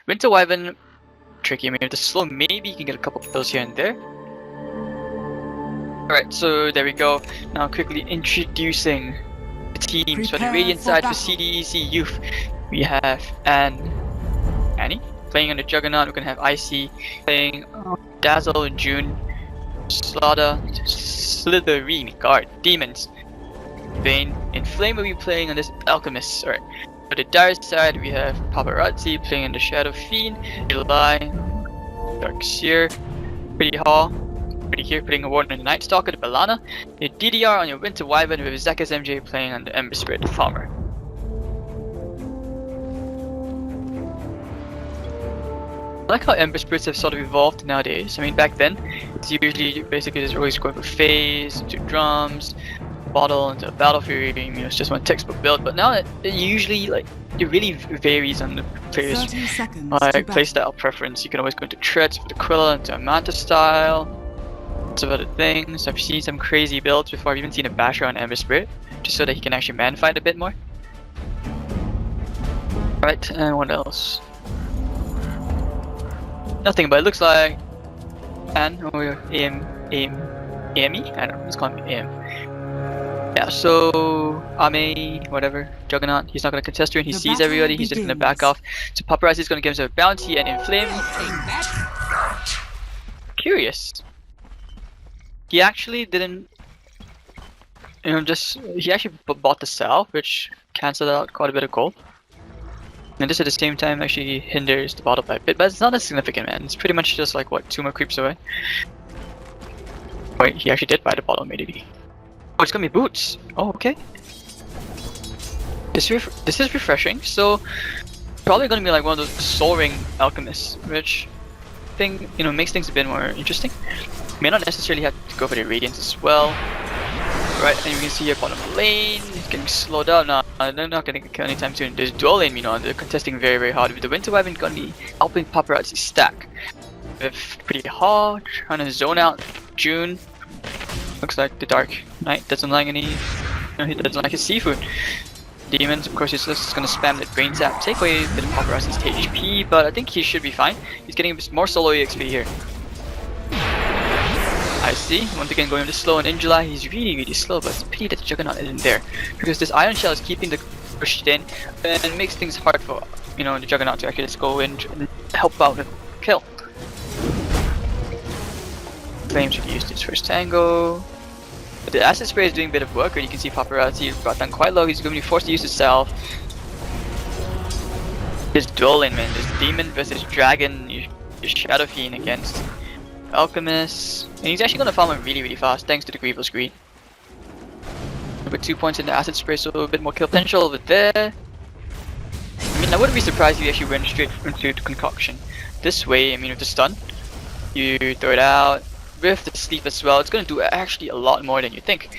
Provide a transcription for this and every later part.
Winter Wyvern, tricky. I mean, with the slow, maybe you can get a couple kills here and there. Alright, so there we go. Now quickly introducing the teams for the Radiant side for CDEC.Youth. We have Annie playing on the Juggernaut. We're gonna have Icy playing Dazzle in June. SLTV, Slytherin Guard, Demons. Vayne and Flame will be playing on this Alchemist. Alright. For the Dire side, we have Paparazzi playing in the Shadow Fiend. July, Dark Seer, Pretty Hall. Pretty here putting a warden on the Night Stalker, the Balana. The DDR on your Winter Wyvern with Zekka's MJ playing on the Ember Spirit Farmer. I like how Ember Spirits have sort of evolved nowadays. I mean, back then, it's usually basically just always going for phase, into drums, bottle, into a battle fury, you know, it's just one textbook build. But now it usually, like, it really varies on the player's like playstyle preference. You can always go into Treads with the Quilla, into a Manta style, lots of other things. I've seen some crazy builds before. I've even seen a Basher on Ember Spirit, just so that he can actually man fight a bit more. Right, and what else? Nothing, but it looks like or AME? I don't know, let's call him AM. Yeah, so Ame, whatever, Juggernaut, he's not gonna contest her and he sees everybody, he's just gonna back off. So Paparazzi is gonna give himself a bounty and inflame. Curious. He actually didn't, you know, he actually bought the salve, which cancelled out quite a bit of gold. And this at the same time actually hinders the bottle by a bit, but it's not as significant, man. It's pretty much just like, what, 2 more creeps away? Wait, he actually did buy the bottle, maybe. Oh, it's gonna be boots! Oh, okay. This is refreshing, so probably gonna be like one of those soaring alchemists, which thing, you know, makes things a bit more interesting. May not necessarily have to go for the Radiance as well. Right, and you can see here bottom lane, it's getting slowed down now. They're not getting kill anytime soon. There's dual lane, you know, they're contesting very, very hard. With the Winter Wyvern gonna be helping Paparazzi stack. With Pretty hard, trying to zone out June. Looks like the Dark Knight doesn't like any, you know, he doesn't like his seafood. Demons, of course, he's just gonna spam the Brain Zap, take away a bit of Paparazzi's HP, but I think he should be fine. He's getting a bit more solo EXP here. I see, once again going to slow, and in July he's really, really slow, but it's a pity that the Juggernaut isn't there. Because this Iron Shell is keeping the pushed in, and makes things hard for, you know, the Juggernaut to actually just go in and help out with kill. Flame should use his first tango. But the Acid Spray is doing a bit of work, and you can see Paparazzi brought down quite low, he's going to be forced to use himself. This duel lane, man, this Demon versus Dragon, your Shadow Fiend against Alchemist, and he's actually gonna farm him really, really fast thanks to the Grievous Greed. With 2 points in the Acid Spray, so a bit more kill potential over there. I mean, I wouldn't be surprised if you actually went straight into the Concoction. This way, I mean, with the stun, you throw it out, with the sleep as well, it's gonna do actually a lot more than you think.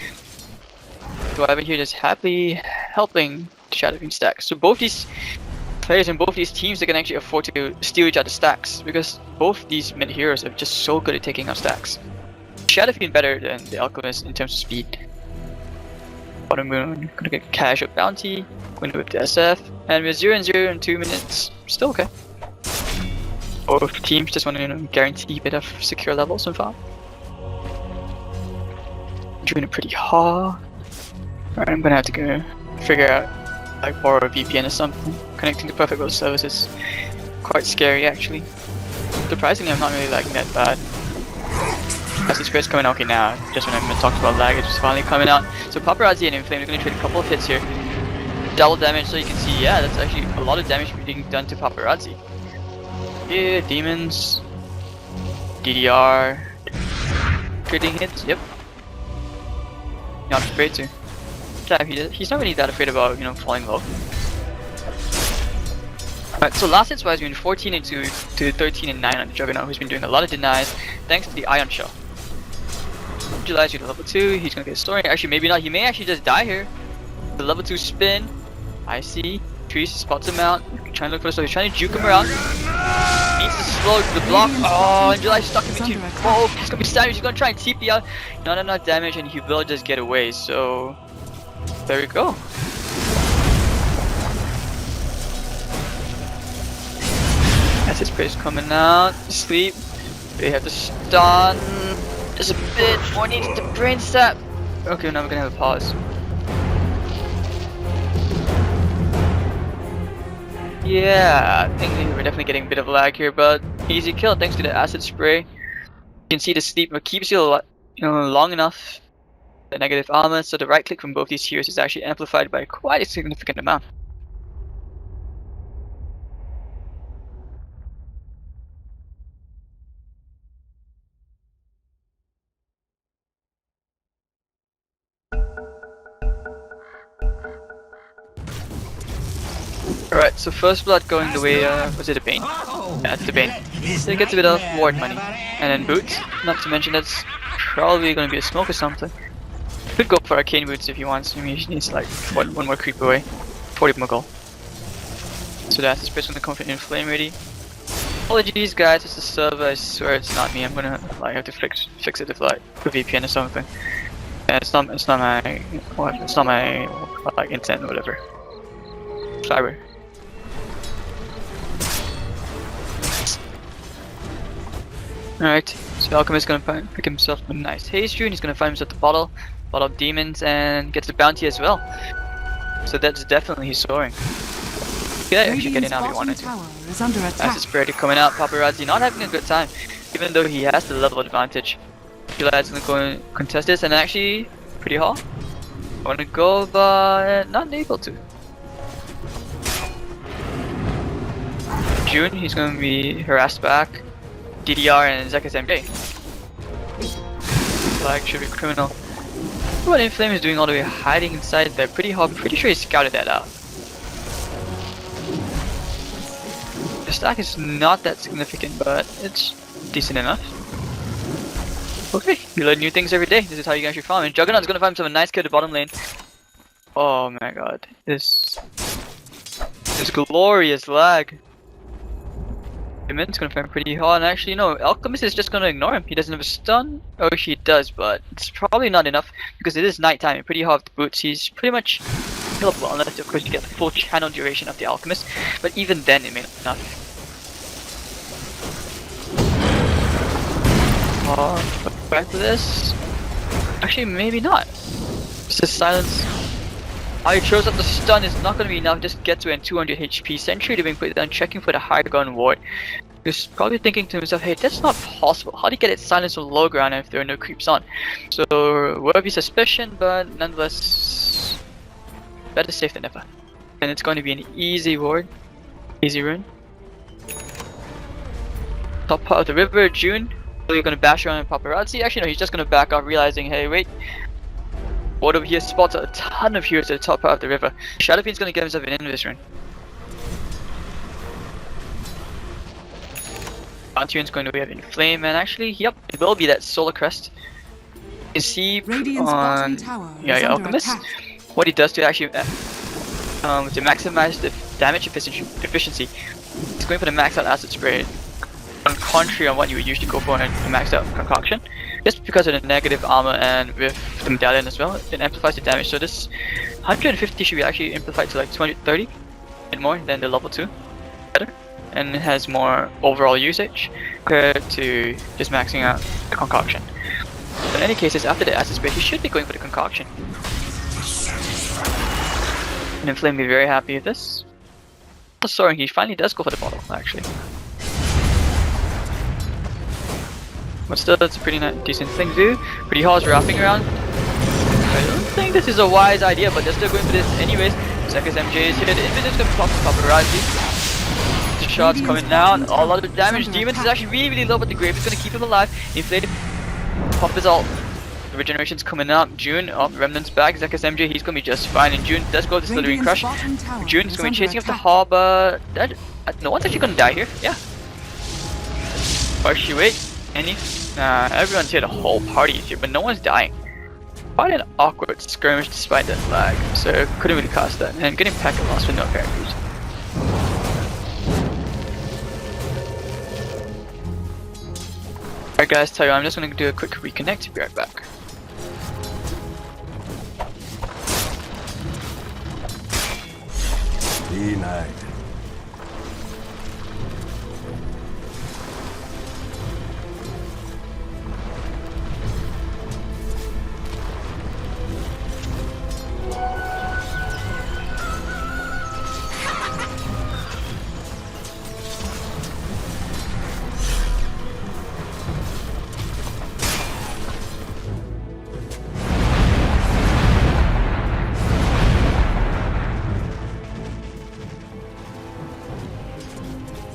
So I've been here just happily helping the Shadow Fiend stack. So both these players in both these teams, they can actually afford to steal each other's stacks, because both these mid heroes are just so good at taking out stacks. Shadow Fiend better than the Alchemist in terms of speed. Bottom Moon, gonna get cash or bounty, going to whip the SF, and with 0 and 0 in 2 minutes, still okay. Both teams just want to, you know, guarantee a bit of secure levels and farm. Doing it pretty hard. Alright, I'm gonna have to go figure out, like, borrow a VPN or something. Connecting to Perfect World Service is quite scary, actually. Surprisingly, I'm not really liking that bad. Acid Spray's coming out okay now. Just when I talked about lag, it's just finally coming out. So Paparazzi and Inflame are going to trade a couple of hits here. Double damage, so you can see, yeah, that's actually a lot of damage being done to Paparazzi. Yeah, Demons, DDR, trading hits, yep. Not afraid to. Yeah, he's not really that afraid about, you know, falling low. Alright, so last hits wise, we went 14 and 2 to 13 and 9 on the Juggernaut, who's been doing a lot of denies thanks to the Iron Shell. July's to level 2, he's gonna get a story. Actually, maybe not, he may actually just die here. The level 2 spin, I see. Trees spots him out, trying to look for the story, he's trying to juke him around. Needs to slow the block. Oh, and July's stuck in between. Oh, he's gonna be savage, he's gonna try and TP out. Not enough damage, and he will just get away, so there we go. Acid Spray's coming out. Sleep. They have to stun. Just a bit more needs to brain sap. Okay, now we're gonna have a pause. Yeah, I think we're definitely getting a bit of lag here, but easy kill thanks to the acid spray. You can see the sleep keeps you long enough. The negative armor, so the right click from both these heroes is actually amplified by quite a significant amount. Alright, so first blood going the way, was it a Bane? Yeah, it's the Bane. So it gets a bit of ward money. And then boots, not to mention that's probably gonna be a smoke or something. Could go for arcane boots if he wants. I mean, he needs like one more creep away. 40 more gold. So that's the space gonna come from Inflame ready. Apologies guys, it's the server, I swear it's not me. I'm gonna like have to fix it with like a VPN or something. And it's not my like intent or whatever. Cyber. Alright, so Alchemist is gonna pick himself a nice haste rune. He's gonna find himself the bottle of demons and gets the bounty as well. So that's definitely he's soaring. Yeah, actually getting out if he wanted to. As it's already coming out, Paparazzi not having a good time, even though he has the level advantage. Gilad's gonna go and contest this, and actually pretty hard. I wanna go, but not able to. June, he's gonna be harassed back. DDR and Zekas MJ. Flag should be criminal. What Inflame is doing all the way hiding inside there, pretty hard. I'm pretty sure he scouted that out. The stack is not that significant, but it's decent enough. Okay, you learn new things every day. This is how you guys should farm. And Juggernaut's gonna find himself a nice kill at the bottom lane. Oh my god, this glorious lag. It's gonna find pretty hard, and actually, no, Alchemist is just gonna ignore him. He doesn't have a stun. Oh, she does, but it's probably not enough because it is nighttime and pretty hard with the boots. He's pretty much killable unless, of course, you get the full channel duration of the Alchemist. But even then, it may not be enough. Back to this. Actually, maybe not. It's just silence. He throws up the stun is not going to be enough, just gets away in 200 HP. Sentry to being put down, checking for the high ground ward. He's probably thinking to himself, hey, that's not possible. How do you get it silenced on low ground if there are no creeps on? So, worthy suspicion, but nonetheless, better safe than never. And it's going to be an easy ward. Easy rune. Top part of the river, June. So you're going to bash around in Paparazzi. Actually, no, he's just going to back off, realizing, hey, wait. Ward over here spots a ton of heroes at the top part of the river. Shadowfiend's gonna get himself an Invis rune. FanTuan's going to have Inflame, and actually, yep, it will be that Solar Crest. You can see on Alchemist what he does to actually to maximize the damage efficiency. He's going for the max out acid spray, on contrary on what you would usually go for in a maxed out concoction. Just because of the negative armor and with the medallion as well, it amplifies the damage. So this 150 should be actually amplified to like 230 and more than the level 2. Better. And it has more overall usage compared to just maxing out the concoction. But in any cases, after the acid spray, he should be going for the concoction. And Inflame will be very happy with this. Soaring, he finally does go for the bottle, actually. But still, that's a pretty decent thing to do. Pretty hard's wrapping around. I don't think this is a wise idea, but they're still going for this anyways. Zekas MJ is here. The Invis is going to pop the Paparazzi. The shots coming down. A lot of damage. Demons is actually really low, but the Grave is going to keep him alive. Inflated. Pop his ult. The regeneration's coming up. June, Remnant's back. Zekas MJ, he's going to be just fine. And June does go to Slithering Crush. June is going to be chasing up the harbor. No one's actually going to die here. Yeah. Or she wait. Everyone's here, the whole party is here, but no one's dying. Quite an awkward skirmish despite that lag, so couldn't really cast that. And getting packet loss for no apparent reason. Alright guys, tell you, I'm just gonna do a quick reconnect, be right back. Denied.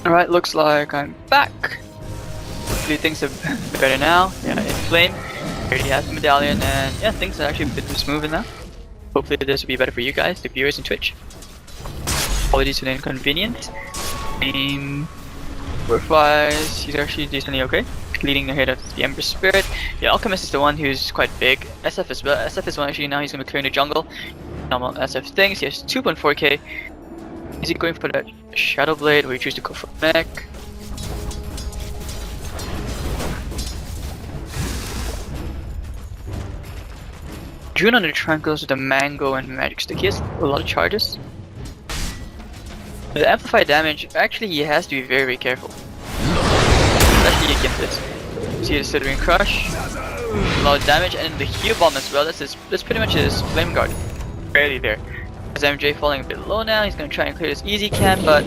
Alright, looks like I'm back. Hopefully things are better now. Yeah, in flame. Already has the medallion, and yeah, things are actually a bit smoother now. Hopefully this will be better for you guys, the viewers in Twitch. Apologies for the inconvenience. Worth-wise, he's actually decently okay. Leading ahead of the Ember Spirit. The Alchemist is the one who's quite big. SF as well. SF is one actually now he's going to be clearing the jungle. Normal SF things. He has 2.4k. Is he going for that Shadow Blade or he choose to go for mech? June on the Tranquils with the Mango and Magic Stick. He has a lot of charges. The amplified damage, actually he has to be very, very careful. Especially against this. See the Slithering Crush. A lot of damage, and the heal bomb as well. That's pretty much his Flame Guard. Barely there. As MJ falling a bit low now, he's gonna try and clear this easy can, but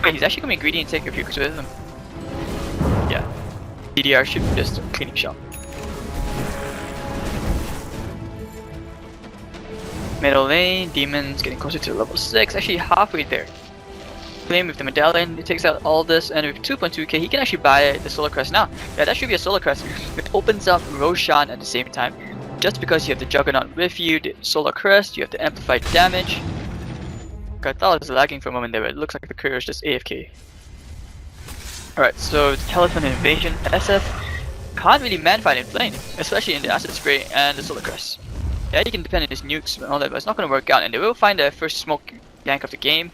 wait, he's actually gonna be greedy and take a few with him. Yeah. DDR should be just a cleaning shot. Middle lane, Demon's getting closer to level 6, actually halfway there. Flame with the medallion, it takes out all this, and with 2.2k he can actually buy the Solar Crest now. Yeah, that should be a Solar Crest. It opens up Roshan at the same time. Just because you have the Juggernaut with you, the Solar Crest, you have the amplified damage. I thought I was lagging for a moment there, but it looks like the courier is just AFK. Alright, so Telephone Invasion, SF can't really man-fight in flame, especially in the Acid Spray and the Solar Crest. Yeah, you can depend on his nukes and all that, but it's not going to work out, and they will find their first smoke gank of the game.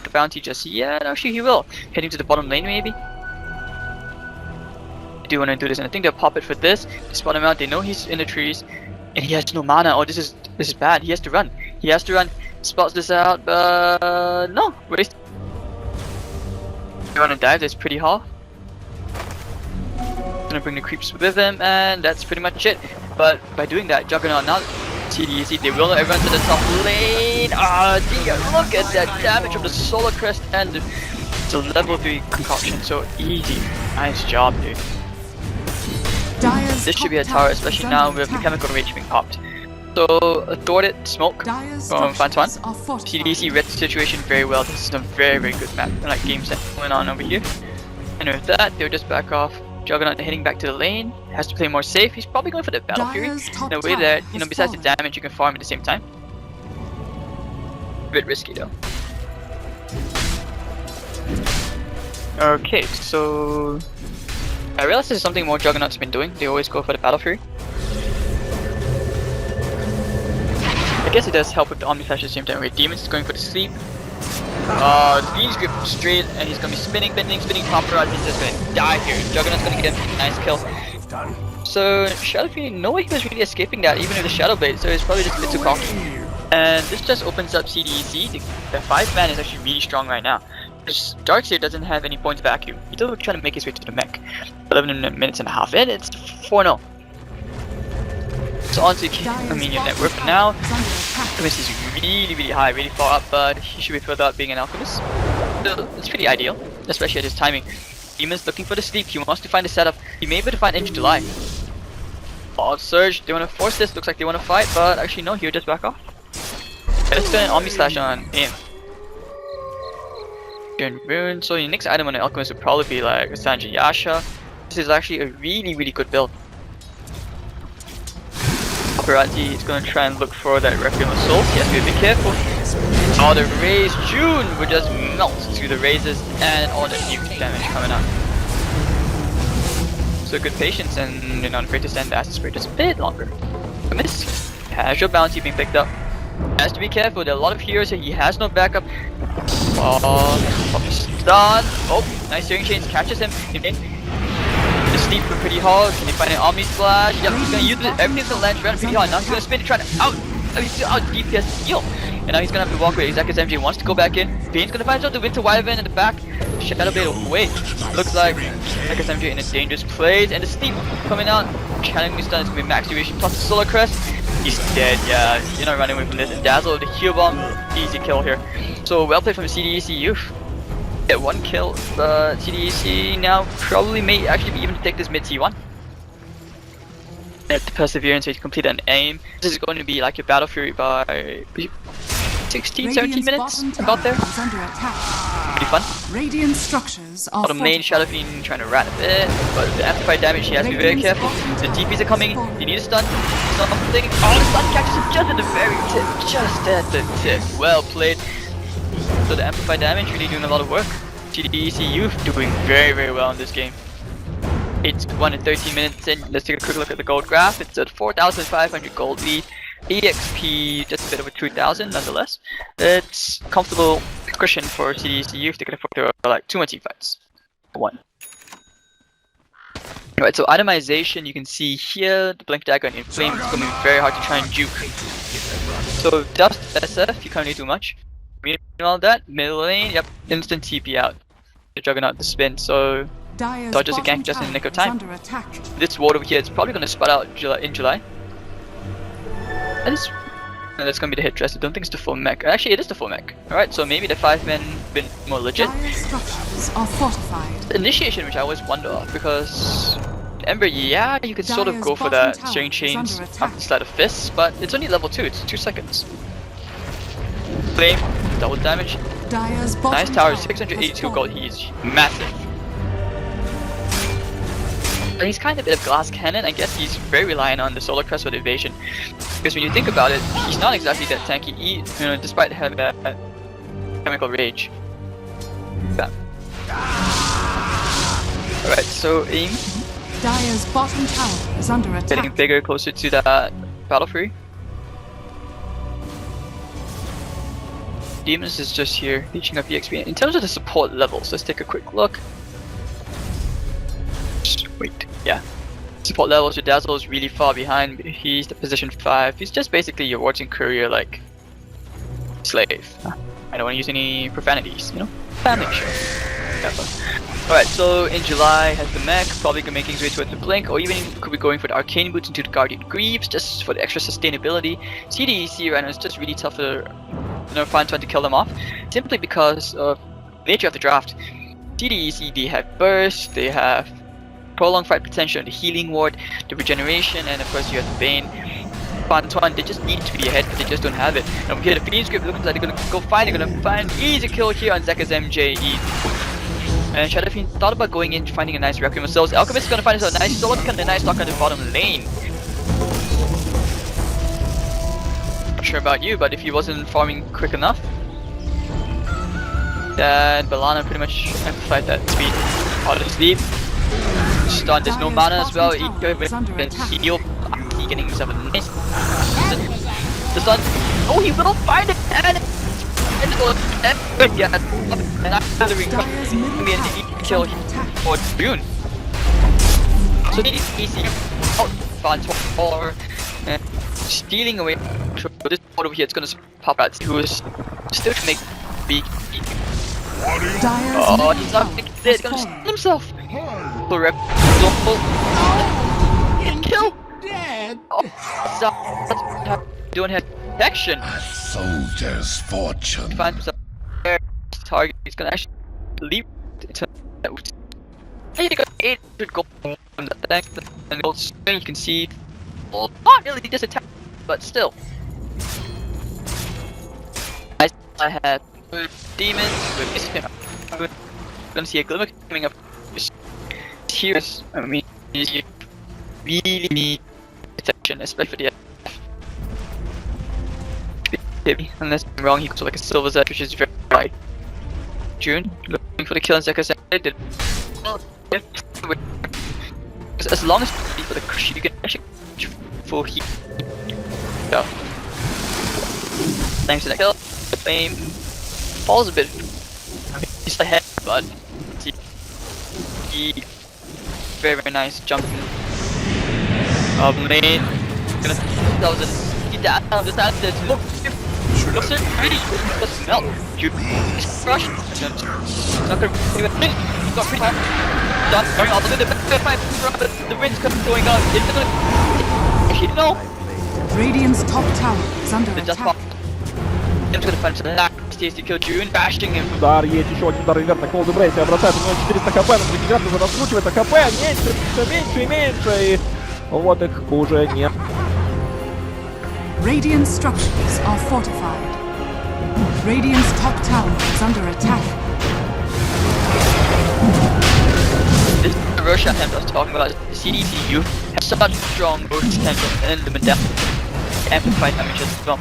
The bounty just yet, actually he will. Heading to the bottom lane maybe. I do want to do this, and I think they'll pop it for this. They spot him out, they know he's in the trees, and he has no mana. Oh, this is bad. He has to run. He has to run. Spots this out, but no, waste. You want to dive this pretty hard. Gonna bring the creeps with him, and that's pretty much it. But by doing that, Juggernaut now CDEC, they will let everyone to the top lane. Ah, look at that damage of the Solar Crest and the level 3 concoction. So easy. Nice job, dude. This should be a tower, especially now with the Chemical Rage being popped. So, a thwarted smoke from FanTuan. CDEC read the situation very well. This is a very, very good map. Like game set going on over here. And with that, they'll just back off. Juggernaut heading back to the lane, has to play more safe. He's probably going for the Battle Fury in a way that, you know, besides the damage, you can farm at the same time. A bit risky though. Okay, so I realized this is something more Juggernaut's been doing. They always go for the Battle Fury. I guess it does help with the Omni Flash at the same time. Wait, Demon's going for the sleep. Beans grip straight, and he's gonna be spinning paparazzi. He's just gonna die here. Juggernaut's gonna get him. Nice kill. So Shadow Fiend, no way he was really escaping that, even with the Shadow Blade. So it's probably just a bit too cocky. And this just opens up CDEC. The 5-man is actually really strong right now. Because Darkseer doesn't have any points vacuum. He's still trying to make his way to the mech. 11 minutes and a half in, it's 4-0. So on to Armenian Network for now. Alchemist is really, really high, really far up, but he should be further up being an Alchemist. So it's pretty ideal, especially at his timing. Demon's looking for the sleep, he wants to find the setup. He may be able to find Inch July. Wild Surge, they want to force this, looks like they want to fight, but actually no, he'll just back off. Let's go an Omni Slash on him. Rune, so your next item on the Alchemist would probably be like a Sanji Yasha. This is actually a really, really good build. Paparazzi is going to try and look for that Requiem of Souls. He has to be a bit careful. Oh, the raise! June would just melt through the raises and all the nuke damage coming out. So good patience, and you're not afraid to stand the Acid Spray just a bit longer. A miss. Casual bounty being picked up. Has to be careful, there are a lot of heroes here. He has no backup. Oh, stun. Oh, nice Searing Chains catches him. The sleep went pretty hard. Can he find an Omni Splash? Yep, he's gonna use it. Everything's gonna land around pretty hard. Now he's gonna spin it, trying to out DPS heal. And now he's gonna have to walk away. Exactly as MJ wants to go back in. Bane's gonna find out the Winter Wyvern in the back. Shadow Blade away. Looks like MJ in a dangerous place. And the sleep coming out. Challenging stun is gonna be max duration plus the Solar Crest. He's dead, yeah. You're not running away from this. And Dazzle, the heal bomb, easy kill here. So well played from the CDEC.Youth. Get one kill, but CDEC now probably may actually be even to take this mid T1. At the perseverance to complete an aim. This is going to be like a Battle Fury by 16, 17 minutes, about there. pretty fun. Radiant structures are The main Shadow Fiend trying to rat a bit, but the amplified damage, he has to be very careful. The DPs are coming, you need a stun, something. Oh, the stun catches him just at the very tip, just at the tip. Well played. So the amplified damage really doing a lot of work. CDEC.Youth doing very, very well in this game. It's 1 and 13 minutes in. Let's take a quick look at the gold graph. It's at 4,500 gold lead. EXP just a bit over 2,000 nonetheless. It's comfortable cushion for CDEC.Youth. They can afford their like 2 more team fights. 1. Alright, so itemization, you can see here the Blink Dagger and Inflame is going to be very hard to try and juke. So Dust SF, you can't really do much. Meanwhile that, middle lane, yep, instant TP out. The Juggernaut the spin, so dodges a gank just in the nick of time. This ward over here is probably going to spot out in July. And that's going to be the hit dress. I don't think it's the full mech. Actually, it is the full mech. Alright, so maybe the 5 men been more legit. The initiation, which I always wonder of, because Ember, yeah, you could sort of go for that Sharing Chains after Slide of Fists, but it's only level 2, it's 2 seconds. Flame, double damage. Nice tower, 682 gold, he's massive. And he's kind of a bit of glass cannon. I guess he's very reliant on the solar crest for the evasion. Because when you think about it, he's not exactly that tanky, despite having that chemical rage. Bam. Alright, so aim. Dire's bottom tower is under attack. Getting bigger, closer to that battle free. Demons is just here, reaching up EXP. In terms of the support levels, let's take a quick look. Wait, yeah. Support levels, your Dazzle is really far behind. He's the position 5. He's just basically your wards and courier, like slave. I don't want to use any profanities, you know? Family show. Alright, so in July has the mech, probably making his way towards the Blink, or even could be going for the Arcane Boots into the Guardian Greaves, just for the extra sustainability. CDEC right now is just really tough for FanTuan to kill them off, simply because of the nature of the draft. CDEC, they have Burst, they have prolonged fight potential, the healing ward, the regeneration, and of course you have the Bane. FanTuan, they just need to be ahead, but they just don't have it. And over here, the Fiend Script looks like they're gonna go find, they're gonna find easy kill here on Zekka's MJE. And Shadow Fiend thought about going in, finding a nice Requiem of Souls. Alchemist is gonna find himself a nice solo, kind of nice stock on the bottom lane. Not sure about you, but if he wasn't farming quick enough, then Balana pretty much amplified that speed. Out of sleep. Stun, there's no mana as well. He heal. He getting himself a nice. The stun. Oh, he will find it! And yeah, and after the recovery, and he kill for June. So he's easy. Out FanTuan and stealing away. This board over here, it's gonna pop out. Who is still to make big. Oh, he's not gonna get it. He's gonna stun himself. The rep. Kill. Oh, don't have protection. A soldier's fortune. Find himself there. Target. He's gonna actually leap. He got 800 gold from the tank. And gold string. You can see. Well, not really just attack, but still. I had demons with him. I'm gonna see a glimmer coming up. Here's, I mean, you really need protection, especially for the unless I'm wrong, he goes to like a Silver Zed, which is very high. June, looking for the kill on Zekka did. As long as you for the crush, you can actually full heat. Yeah. Thanks to that kill, the flame falls a bit. I mean, he's ahead, but he very, very nice jump lane. That was a he down just out there to look. Looks it really just melt. You crush. Not gonna got pretty hard. Done. Going all the way to the wind's going on. It's gonna no. Radiant's top tower is under attack. I'm gonna find some nasty to kill June, bashing him. Удар, есть еще один удар инверт на Колду Брейсе, бросает у него 400 хп, но Гигантус раскручивает, а хп меньше, все меньше и меньше, и вот их уже нет. Radiant structures are fortified. Radiant's top tower is under attack. rush attempt I was talking about. The CDEC.Youth have such strong rush potential and the Mandela amplified damage as well.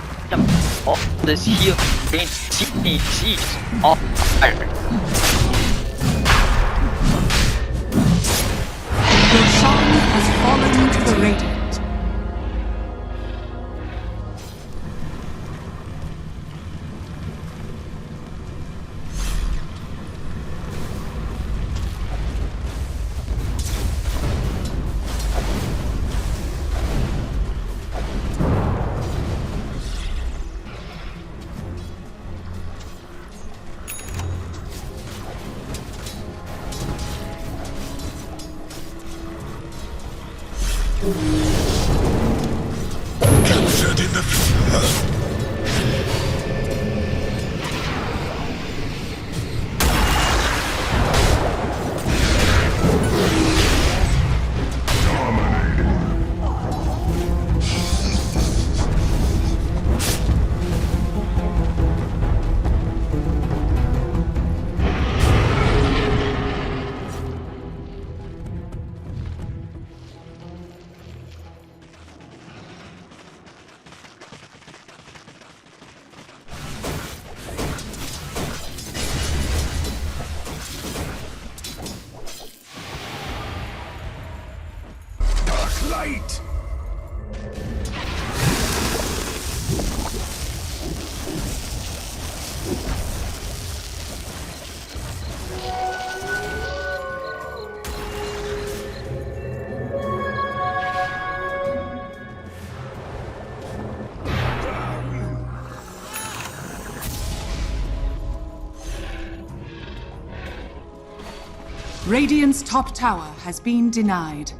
All this heal gains CDEC on fire. Roshan has fallen to the Radiant. Captured in the light. Radiant's top tower has been denied.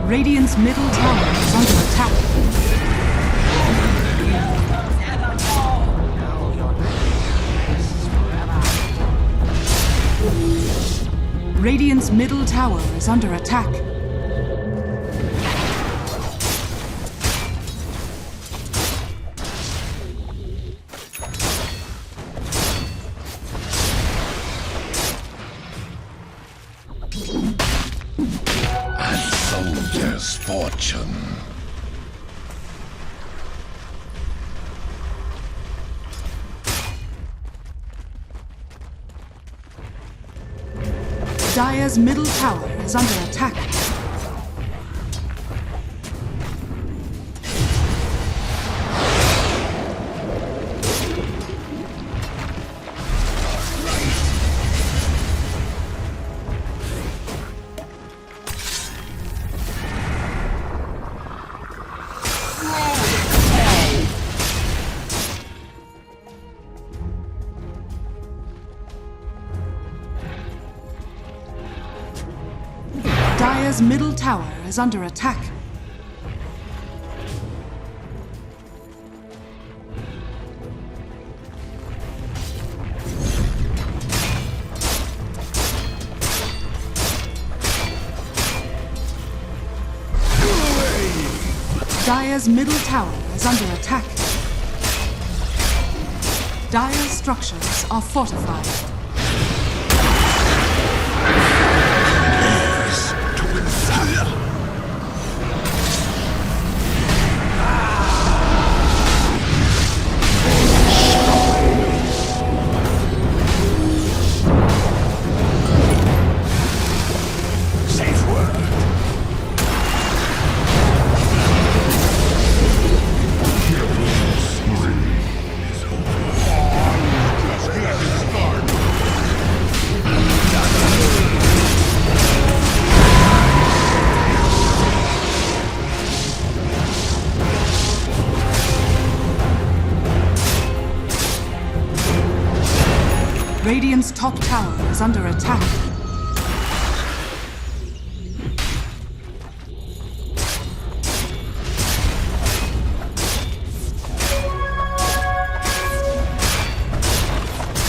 Radiant's middle tower is under attack. Radiant's middle tower is under attack. Soldier's fortune. Dire's middle tower is under attack. Dire's middle tower is under attack. Dire's middle tower is under attack. Dire's structures are fortified. Radiant's top tower is under attack.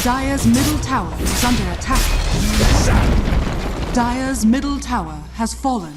Dire's middle tower is under attack. Dire's middle tower has fallen.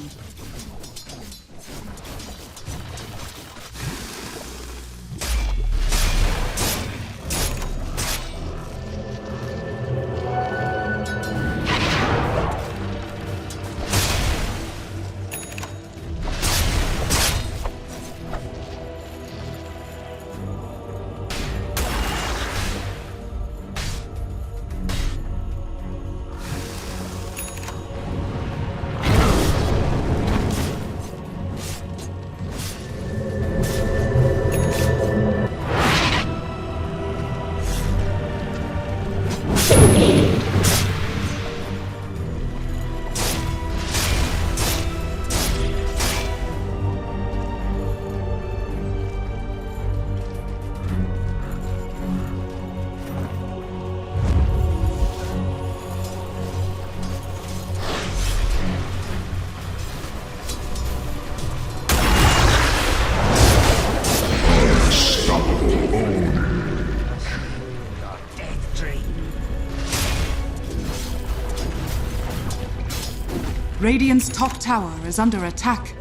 Radiant's top tower is under attack.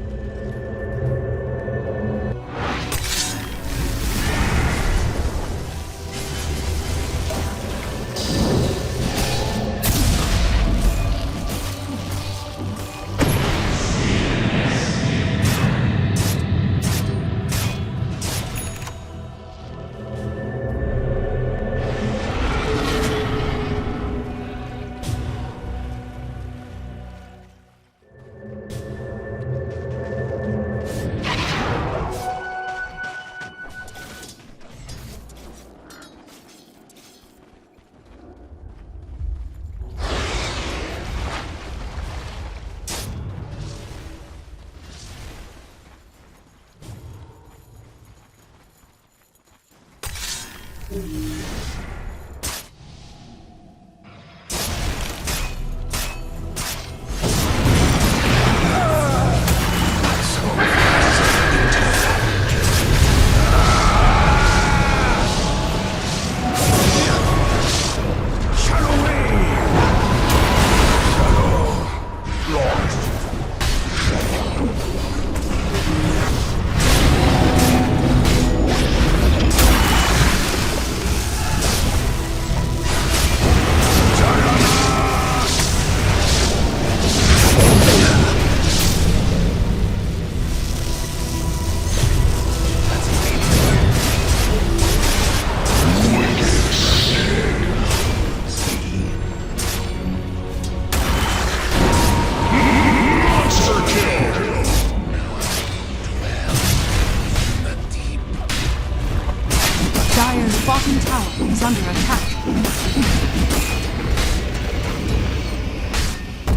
Dire's bottom tower is under attack.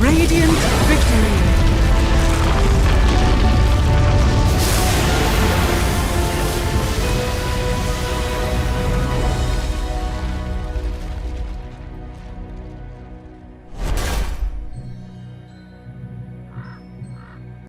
Radiant victory.